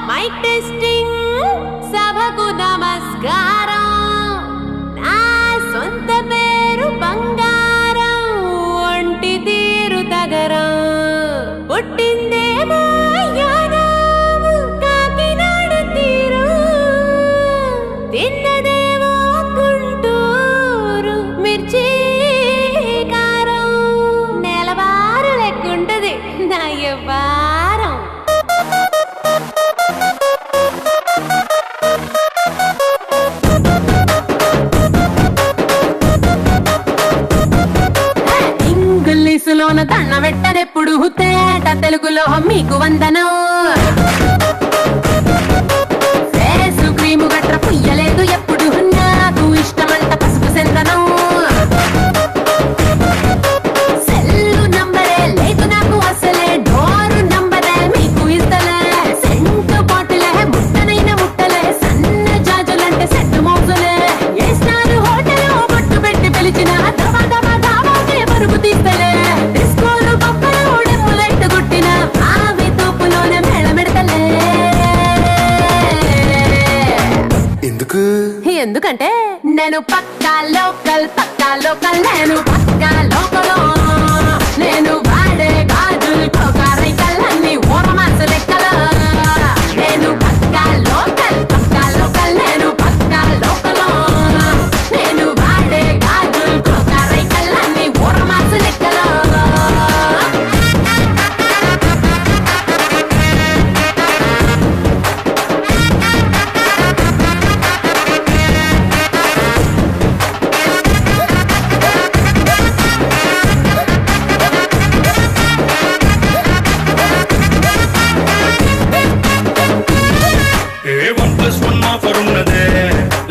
mic testing సభకు నమస్కారం నా సొంత పేరు బంగారం ఒంటి తీరు తగరం పుట్టిందేమో యానాం కాకినాడ తీరు తిన్నదేమో గుంటూరు మిర్చి కారం నెలవారు లెక్కుంటది నా యవ్వారం ఇంగ్లీషులోన దండ పెట్టనెప్పుడు తేట తెలుగులో మీకు వందనం ఫేసు క్రీము గట్ర పుయ్యలేదు ఎప్పుడు నాకు ఇష్టమంట పసుపు సెందనం సెల్లు నంబరే లేదు నాకు అసలే డోరు నంబరే మీకు ఇస్తలే సెంటు బాటిలే ముట్టనైన ముట్టలే సన్న జాజులంటే సెట్టు మోజులే ఏ స్టార్ హోటల్ బొట్టు పెట్టి పిలిచిన దమా దమా దావాకే పరుపు తీస్తలే డిస్కోలు బొక్కలు డెమ్ము లైట్ గుట్టిన ఆవి తోపులోనే మేళమెడతలే ఎందుకంటే నేను పక్కా లోకల్ నేను పక్కా లోకల్ నేను వాడే గాజులు కోకారైకల్లన్నీ ఓరమాస లెక్కల నేను పక్కా లోకల్ నేను పక్కా లోకల్ నేను వాడే గాజులు కోకారైకల్లన్నీ ఓరమాస లెక్కల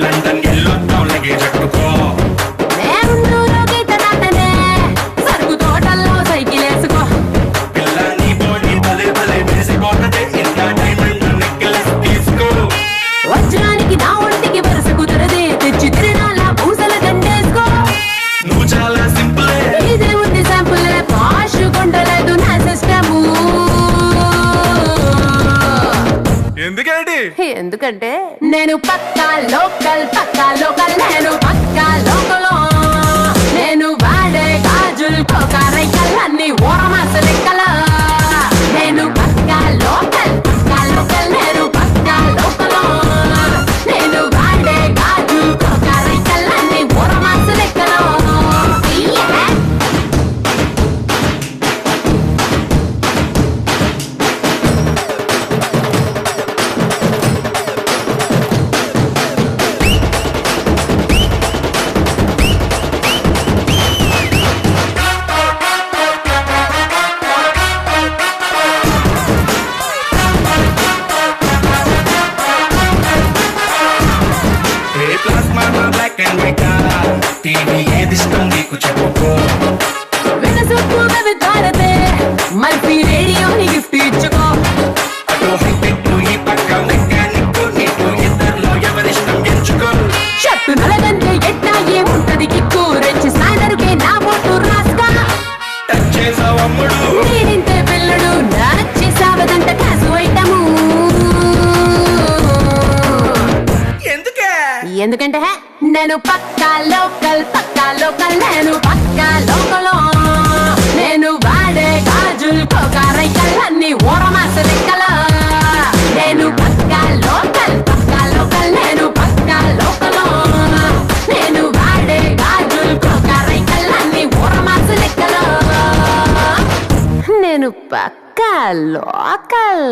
లండన్ ఎల్లొద్దాం లగేజ్ అట్టుకో సరుకు తోటల్లో సైకిల్ వేసుకో పిల్ల నీ బాడీ భలే భలే వేసిపోతదే ఇంత డైమండ్ నెక్లెస్ తీసుకో వజ్రానికి నా ఒంటికి వరుస కుదరదే తెచ్చి తిరణాల పూసల దండేసుకో నువ్వు చాలా సింపులే ఇదే ఉంది శాంపుల్ పాష్ కొండలేదు నా సిస్టము ఎందుకంటే నేను పక్కా లోకల్ నేను పక్కా లోకల్ నేను వాడే గాజులు కోకారైకల్లన్నీ ఓరమాస లెక్కల నేను పక్కా లోకల్ నేను పక్కా లోకల్ నేను వాడే గాజులు కోకారైకల్లన్నీ ఓరమాస లెక్కల బ్లాక్ అండ్ వైట్ టీవీ ఏది ఇష్టం నీకు చెప్పుకో వినసొప్పు విధారతే మల్పి రేడియోని గిఫ్ట్ ఇచ్చుకో అటు హైటెక్ ఈ పక్క మెకానిక్ నీకు ఇద్దరిలో ఎవరిష్టం ఎంచుకో షర్టు నలగంటే ఎట్టా ఏముంటది కిక్కు రెచ్చి సాదరుకే నా బొట్టు రాస్తా టచ్ చేసావు అమ్ముడు నేనింతే పిల్లడు నచ్చేసావదంట కాసు ఐటము ఎందుకంటే నేను పక్కా లోకల్ నేను పక్కా లోకల్ నేను వాడే గాజులు కోకారైకల్లన్నీ ఓరమాస లెక్కల నేను పక్కా లోకల్ నేను పక్కా లోకల్ నేను వాడే గాజులు కోకారైకల్లన్నీ ఓరమాస లెక్కల నేను పక్కా లోకల్